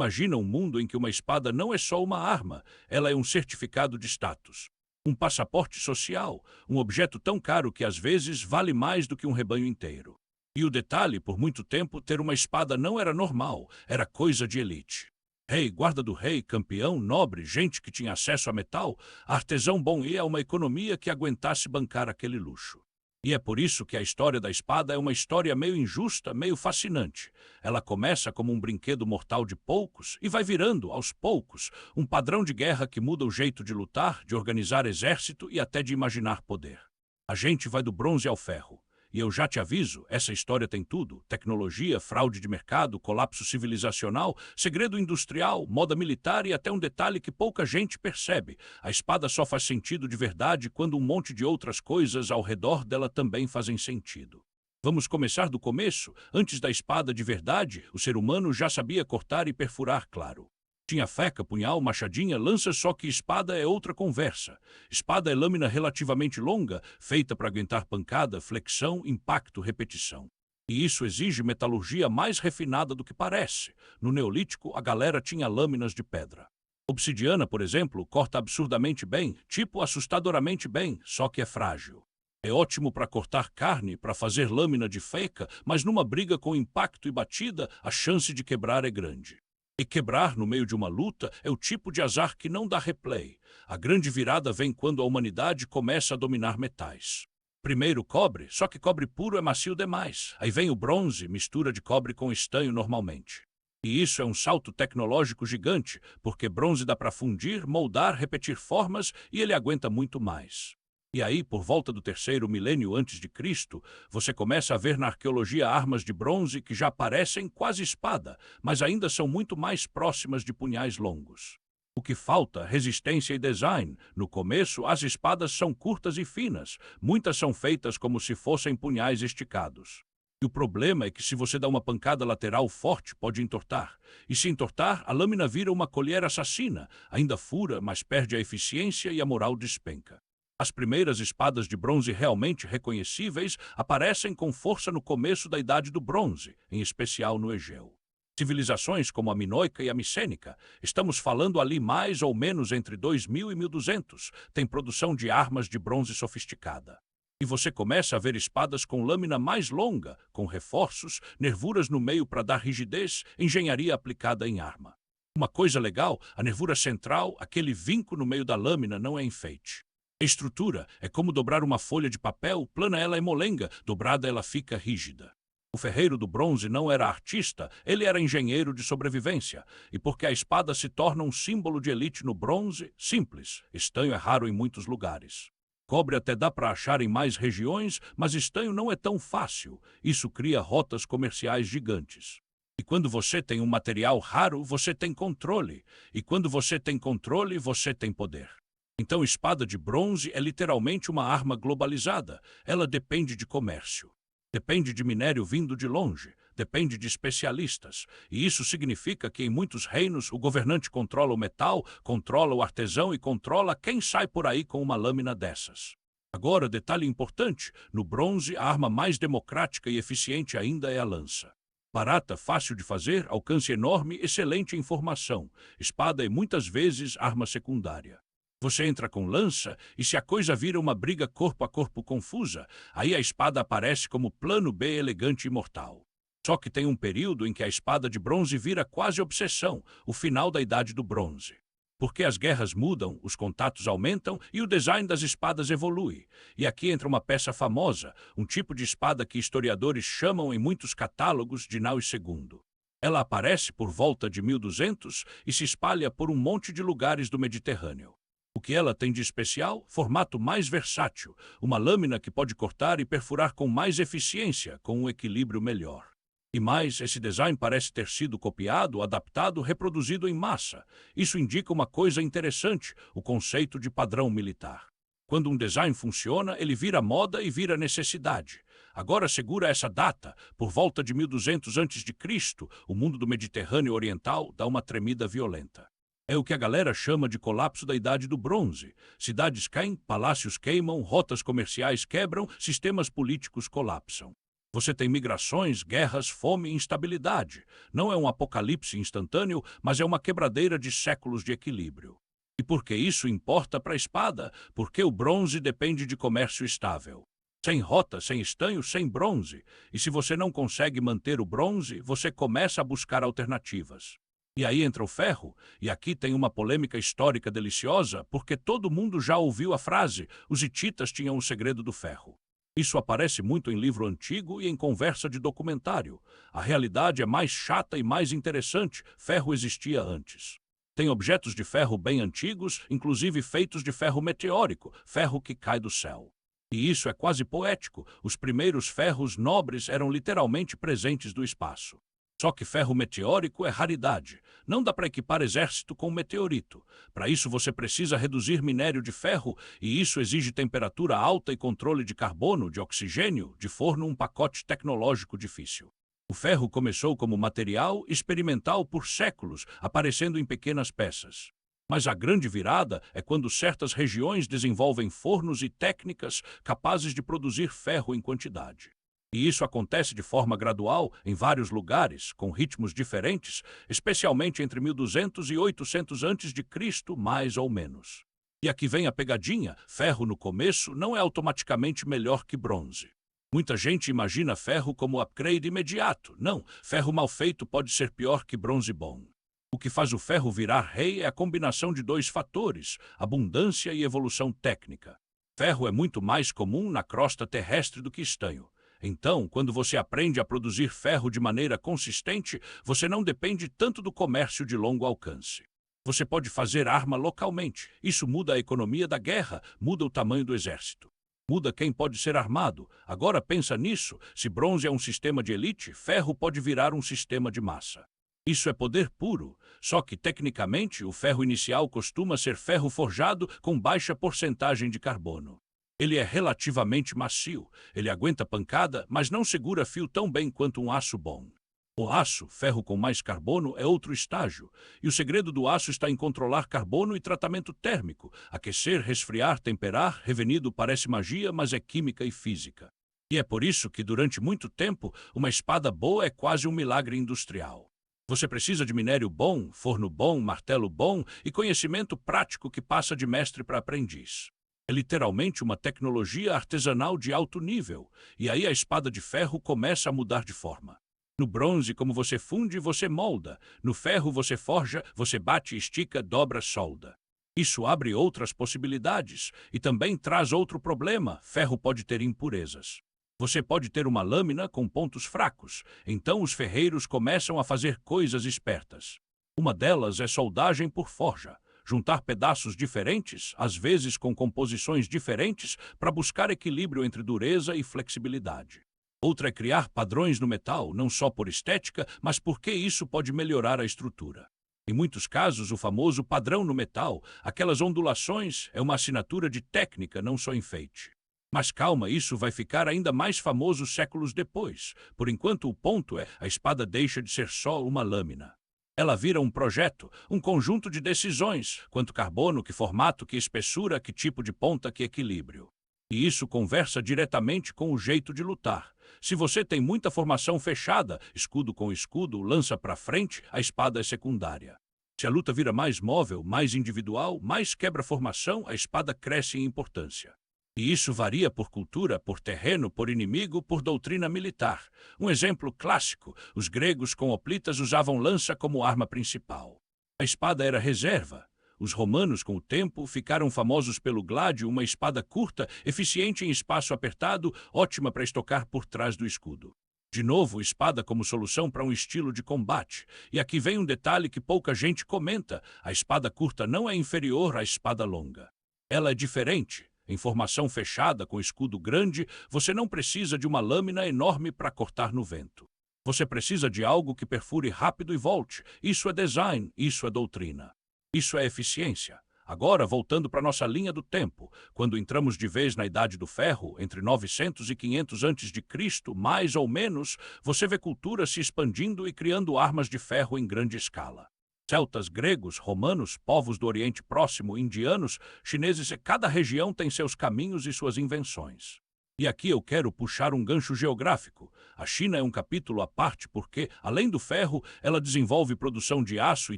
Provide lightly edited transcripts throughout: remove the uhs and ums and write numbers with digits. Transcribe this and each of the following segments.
Imagina um mundo em que uma espada não é só uma arma, ela é um certificado de status. Um passaporte social, um objeto tão caro que às vezes vale mais do que um rebanho inteiro. E o detalhe, por muito tempo, ter uma espada não era normal, era coisa de elite. Rei, guarda do rei, campeão, nobre, gente que tinha acesso a metal, artesão bom e a uma economia que aguentasse bancar aquele luxo. E é por isso que a história da espada é uma história meio injusta, meio fascinante. Ela começa como um brinquedo mortal de poucos e vai virando, aos poucos, um padrão de guerra que muda o jeito de lutar, de organizar exército e até de imaginar poder. A gente vai do bronze ao ferro. E eu já te aviso, essa história tem tudo: tecnologia, fraude de mercado, colapso civilizacional, segredo industrial, moda militar e até um detalhe que pouca gente percebe. A espada só faz sentido de verdade quando um monte de outras coisas ao redor dela também fazem sentido. Vamos começar do começo. Antes da espada de verdade, o ser humano já sabia cortar e perfurar, claro. Tinha faca, punhal, machadinha, lança, só que espada é outra conversa. Espada é lâmina relativamente longa, feita para aguentar pancada, flexão, impacto, repetição. E isso exige metalurgia mais refinada do que parece. No Neolítico, a galera tinha lâminas de pedra. Obsidiana, por exemplo, corta absurdamente bem, tipo assustadoramente bem, só que é frágil. É ótimo para cortar carne, para fazer lâmina de faca, mas numa briga com impacto e batida, a chance de quebrar é grande. E quebrar no meio de uma luta é o tipo de azar que não dá replay. A grande virada vem quando a humanidade começa a dominar metais. Primeiro cobre, só que cobre puro é macio demais. Aí vem o bronze, mistura de cobre com estanho normalmente. E isso é um salto tecnológico gigante, porque bronze dá para fundir, moldar, repetir formas e ele aguenta muito mais. E aí, por volta do terceiro milênio antes de Cristo, você começa a ver na arqueologia armas de bronze que já parecem quase espada, mas ainda são muito mais próximas de punhais longos. O que falta? Resistência e design. No começo, as espadas são curtas e finas. Muitas são feitas como se fossem punhais esticados. E o problema é que se você dá uma pancada lateral forte, pode entortar. E se entortar, a lâmina vira uma colher assassina. Ainda fura, mas perde a eficiência e a moral despenca. As primeiras espadas de bronze realmente reconhecíveis aparecem com força no começo da Idade do Bronze, em especial no Egeu. Civilizações como a minoica e a micênica, estamos falando ali mais ou menos entre 2000 e 1200, têm produção de armas de bronze sofisticada. E você começa a ver espadas com lâmina mais longa, com reforços, nervuras no meio para dar rigidez, engenharia aplicada em arma. Uma coisa legal, a nervura central, aquele vinco no meio da lâmina, não é enfeite. A estrutura é como dobrar uma folha de papel, plana ela é molenga, dobrada ela fica rígida. O ferreiro do bronze não era artista, ele era engenheiro de sobrevivência. E porque a espada se torna um símbolo de elite no bronze, simples, estanho é raro em muitos lugares. Cobre até dá para achar em mais regiões, mas estanho não é tão fácil. Isso cria rotas comerciais gigantes. E quando você tem um material raro, você tem controle. E quando você tem controle, você tem poder. Então, espada de bronze é literalmente uma arma globalizada. Ela depende de comércio. Depende de minério vindo de longe. Depende de especialistas. E isso significa que em muitos reinos o governante controla o metal, controla o artesão e controla quem sai por aí com uma lâmina dessas. Agora, detalhe importante, no bronze a arma mais democrática e eficiente ainda é a lança. Barata, fácil de fazer, alcance enorme, excelente em formação. Espada é muitas vezes arma secundária. Você entra com lança, e se a coisa vira uma briga corpo a corpo confusa, aí a espada aparece como plano B elegante e mortal. Só que tem um período em que a espada de bronze vira quase obsessão, o final da Idade do Bronze. Porque as guerras mudam, os contatos aumentam e o design das espadas evolui. E aqui entra uma peça famosa, um tipo de espada que historiadores chamam em muitos catálogos de Naus II. Ela aparece por volta de 1200 e se espalha por um monte de lugares do Mediterrâneo. O que ela tem de especial? Formato mais versátil, uma lâmina que pode cortar e perfurar com mais eficiência, com um equilíbrio melhor. E mais, esse design parece ter sido copiado, adaptado, reproduzido em massa. Isso indica uma coisa interessante, o conceito de padrão militar. Quando um design funciona, ele vira moda e vira necessidade. Agora segura essa data, por volta de 1200 a.C., o mundo do Mediterrâneo Oriental dá uma tremida violenta. É o que a galera chama de colapso da Idade do Bronze. Cidades caem, palácios queimam, rotas comerciais quebram, sistemas políticos colapsam. Você tem migrações, guerras, fome e instabilidade. Não é um apocalipse instantâneo, mas é uma quebradeira de séculos de equilíbrio. E por que isso importa para a espada? Porque o bronze depende de comércio estável. Sem rota, sem estanho, sem bronze. E se você não consegue manter o bronze, você começa a buscar alternativas. E aí entra o ferro, e aqui tem uma polêmica histórica deliciosa, porque todo mundo já ouviu a frase: os hititas tinham o segredo do ferro. Isso aparece muito em livro antigo e em conversa de documentário. A realidade é mais chata e mais interessante: ferro existia antes. Tem objetos de ferro bem antigos, inclusive feitos de ferro meteórico, ferro que cai do céu. E isso é quase poético: os primeiros ferros nobres eram literalmente presentes do espaço. Só que ferro meteórico é raridade. Não dá para equipar exército com meteorito. Para isso você precisa reduzir minério de ferro, e isso exige temperatura alta e controle de carbono, de oxigênio, de forno, um pacote tecnológico difícil. O ferro começou como material experimental por séculos, aparecendo em pequenas peças. Mas a grande virada é quando certas regiões desenvolvem fornos e técnicas capazes de produzir ferro em quantidade. E isso acontece de forma gradual em vários lugares, com ritmos diferentes, especialmente entre 1200 e 800 a.C., mais ou menos. E aqui vem a pegadinha: ferro no começo não é automaticamente melhor que bronze. Muita gente imagina ferro como upgrade imediato. Não, ferro mal feito pode ser pior que bronze bom. O que faz o ferro virar rei é a combinação de dois fatores: abundância e evolução técnica. Ferro é muito mais comum na crosta terrestre do que estanho. Então, quando você aprende a produzir ferro de maneira consistente, você não depende tanto do comércio de longo alcance. Você pode fazer arma localmente. Isso muda a economia da guerra, muda o tamanho do exército. Muda quem pode ser armado. Agora pensa nisso: se bronze é um sistema de elite, ferro pode virar um sistema de massa. Isso é poder puro, só que tecnicamente o ferro inicial costuma ser ferro forjado com baixa porcentagem de carbono. Ele é relativamente macio, ele aguenta pancada, mas não segura fio tão bem quanto um aço bom. O aço, ferro com mais carbono, é outro estágio, e o segredo do aço está em controlar carbono e tratamento térmico. Aquecer, resfriar, temperar, revenido parece magia, mas é química e física. E é por isso que, durante muito tempo, uma espada boa é quase um milagre industrial. Você precisa de minério bom, forno bom, martelo bom e conhecimento prático que passa de mestre para aprendiz. É literalmente uma tecnologia artesanal de alto nível, e aí a espada de ferro começa a mudar de forma. No bronze, como você funde, você molda. No ferro, você forja, você bate, estica, dobra, solda. Isso abre outras possibilidades e também traz outro problema: ferro pode ter impurezas. Você pode ter uma lâmina com pontos fracos, então os ferreiros começam a fazer coisas espertas. Uma delas é soldagem por forja. Juntar pedaços diferentes, às vezes com composições diferentes, para buscar equilíbrio entre dureza e flexibilidade. Outra é criar padrões no metal, não só por estética, mas porque isso pode melhorar a estrutura. Em muitos casos, o famoso padrão no metal, aquelas ondulações, é uma assinatura de técnica, não só enfeite. Mas calma, isso vai ficar ainda mais famoso séculos depois. Por enquanto, o ponto é: a espada deixa de ser só uma lâmina. Ela vira um projeto, um conjunto de decisões: quanto carbono, que formato, que espessura, que tipo de ponta, que equilíbrio. E isso conversa diretamente com o jeito de lutar. Se você tem muita formação fechada, escudo com escudo, lança para frente, a espada é secundária. Se a luta vira mais móvel, mais individual, mais quebra-formação, a espada cresce em importância. E isso varia por cultura, por terreno, por inimigo, por doutrina militar. Um exemplo clássico: os gregos com hoplitas usavam lança como arma principal. A espada era reserva. Os romanos, com o tempo, ficaram famosos pelo gládio, uma espada curta, eficiente em espaço apertado, ótima para estocar por trás do escudo. De novo, espada como solução para um estilo de combate. E aqui vem um detalhe que pouca gente comenta: a espada curta não é inferior à espada longa. Ela é diferente. Em formação fechada, com escudo grande, você não precisa de uma lâmina enorme para cortar no vento. Você precisa de algo que perfure rápido e volte. Isso é design, isso é doutrina. Isso é eficiência. Agora, voltando para nossa linha do tempo, quando entramos de vez na Idade do Ferro, entre 900 e 500 a.C., mais ou menos, você vê cultura se expandindo e criando armas de ferro em grande escala. Celtas, gregos, romanos, povos do Oriente Próximo, indianos, chineses, cada região tem seus caminhos e suas invenções. E aqui eu quero puxar um gancho geográfico. A China é um capítulo à parte porque, além do ferro, ela desenvolve produção de aço e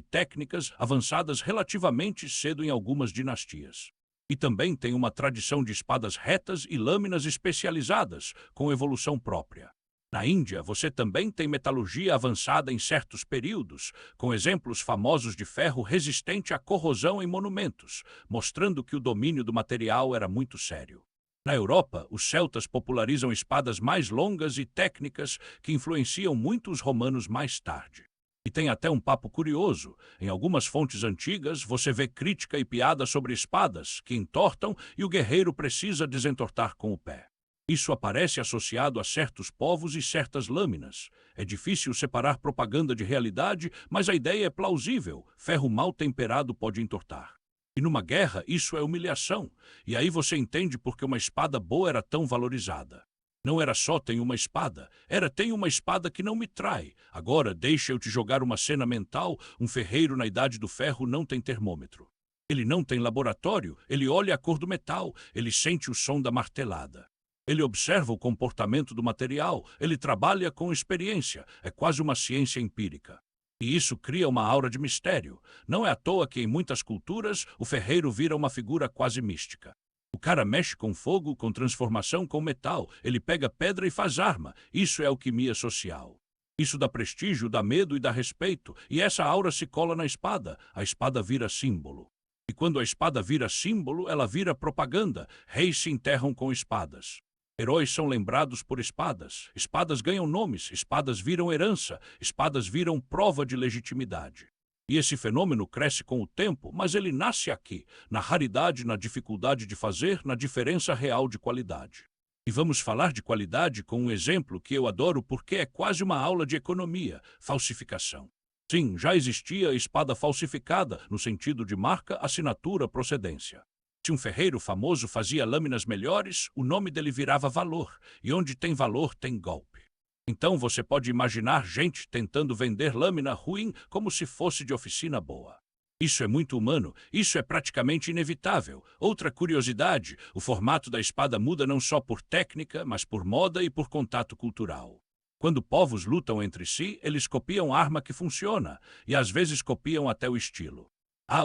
técnicas avançadas relativamente cedo em algumas dinastias. E também tem uma tradição de espadas retas e lâminas especializadas, com evolução própria. Na Índia, você também tem metalurgia avançada em certos períodos, com exemplos famosos de ferro resistente à corrosão em monumentos, mostrando que o domínio do material era muito sério. Na Europa, os celtas popularizam espadas mais longas e técnicas que influenciam muito os romanos mais tarde. E tem até um papo curioso. Em algumas fontes antigas, você vê crítica e piada sobre espadas que entortam e o guerreiro precisa desentortar com o pé. Isso aparece associado a certos povos e certas lâminas. É difícil separar propaganda de realidade, mas a ideia é plausível. Ferro mal temperado pode entortar. E numa guerra, isso é humilhação. E aí você entende por que uma espada boa era tão valorizada. Não era só tem uma espada, era tem uma espada que não me trai. Agora, deixa eu te jogar uma cena mental, um ferreiro na Idade do Ferro não tem termômetro. Ele não tem laboratório, ele olha a cor do metal, ele sente o som da martelada. Ele observa o comportamento do material, ele trabalha com experiência, é quase uma ciência empírica. E isso cria uma aura de mistério. Não é à toa que em muitas culturas o ferreiro vira uma figura quase mística. O cara mexe com fogo, com transformação com metal, ele pega pedra e faz arma. Isso é alquimia social. Isso dá prestígio, dá medo e dá respeito, e essa aura se cola na espada. A espada vira símbolo. E quando a espada vira símbolo, ela vira propaganda. Reis se enterram com espadas. Heróis são lembrados por espadas. Espadas ganham nomes, espadas viram herança, espadas viram prova de legitimidade. E esse fenômeno cresce com o tempo, mas ele nasce aqui, na raridade, na dificuldade de fazer, na diferença real de qualidade. E vamos falar de qualidade com um exemplo que eu adoro porque é quase uma aula de economia: falsificação. Sim, já existia a espada falsificada, no sentido de marca, assinatura, procedência. Se um ferreiro famoso fazia lâminas melhores, o nome dele virava valor, e onde tem valor tem golpe. Então você pode imaginar gente tentando vender lâmina ruim como se fosse de oficina boa. Isso é muito humano, isso é praticamente inevitável. Outra curiosidade, o formato da espada muda não só por técnica, mas por moda e por contato cultural. Quando povos lutam entre si, eles copiam arma que funciona, e às vezes copiam até o estilo.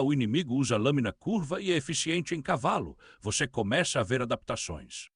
O inimigo usa lâmina curva e é eficiente em cavalo. Você começa a ver adaptações.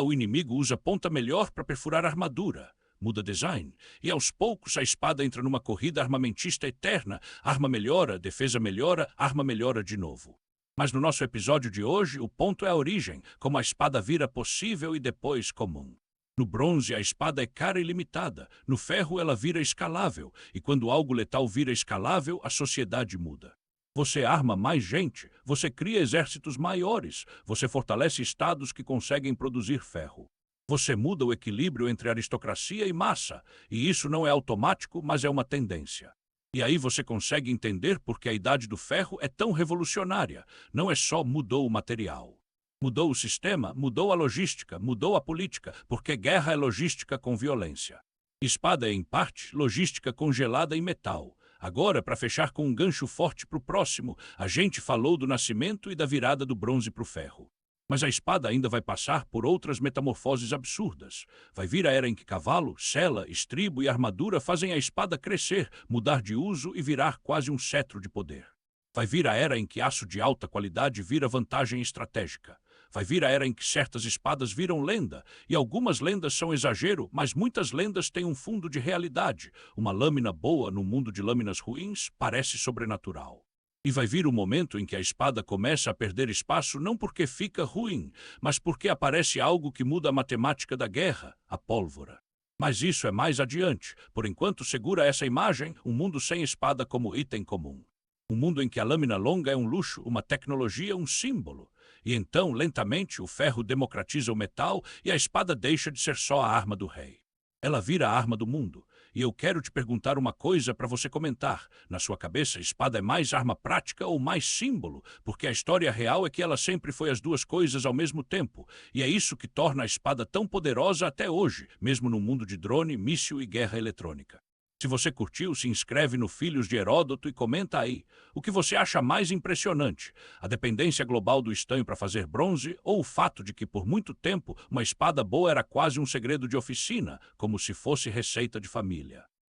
O inimigo usa ponta melhor para perfurar armadura. Muda design. E aos poucos a espada entra numa corrida armamentista eterna. Arma melhora, defesa melhora, arma melhora de novo. Mas no nosso episódio de hoje, o ponto é a origem, como a espada vira possível e depois comum. No bronze, a espada é cara e limitada. No ferro, ela vira escalável. E quando algo letal vira escalável, a sociedade muda. Você arma mais gente, você cria exércitos maiores, você fortalece estados que conseguem produzir ferro. Você muda o equilíbrio entre aristocracia e massa, e isso não é automático, mas é uma tendência. E aí você consegue entender por que a Idade do Ferro é tão revolucionária. Não é só mudou o material. Mudou o sistema, mudou a logística, mudou a política, porque guerra é logística com violência. Espada é, em parte, logística congelada em metal. Agora, para fechar com um gancho forte para o próximo, a gente falou do nascimento e da virada do bronze para o ferro. Mas a espada ainda vai passar por outras metamorfoses absurdas. Vai vir a era em que cavalo, sela, estribo e armadura fazem a espada crescer, mudar de uso e virar quase um cetro de poder. Vai vir a era em que aço de alta qualidade vira vantagem estratégica. Vai vir a era em que certas espadas viram lenda, e algumas lendas são exagero, mas muitas lendas têm um fundo de realidade. Uma lâmina boa no mundo de lâminas ruins parece sobrenatural. E vai vir o momento em que a espada começa a perder espaço não porque fica ruim, mas porque aparece algo que muda a matemática da guerra, a pólvora. Mas isso é mais adiante. Por enquanto, segura essa imagem, um mundo sem espada como item comum. Um mundo em que a lâmina longa é um luxo, uma tecnologia, um símbolo. E então, lentamente, o ferro democratiza o metal e a espada deixa de ser só a arma do rei. Ela vira a arma do mundo. E eu quero te perguntar uma coisa para você comentar. Na sua cabeça, a espada é mais arma prática ou mais símbolo? Porque a história real é que ela sempre foi as duas coisas ao mesmo tempo. E é isso que torna a espada tão poderosa até hoje, mesmo no mundo de drone, míssil e guerra eletrônica. Se você curtiu, se inscreve no Filhos de Heródoto e comenta aí. O que você acha mais impressionante? A dependência global do estanho para fazer bronze ou o fato de que, por muito tempo, uma espada boa era quase um segredo de oficina, como se fosse receita de família?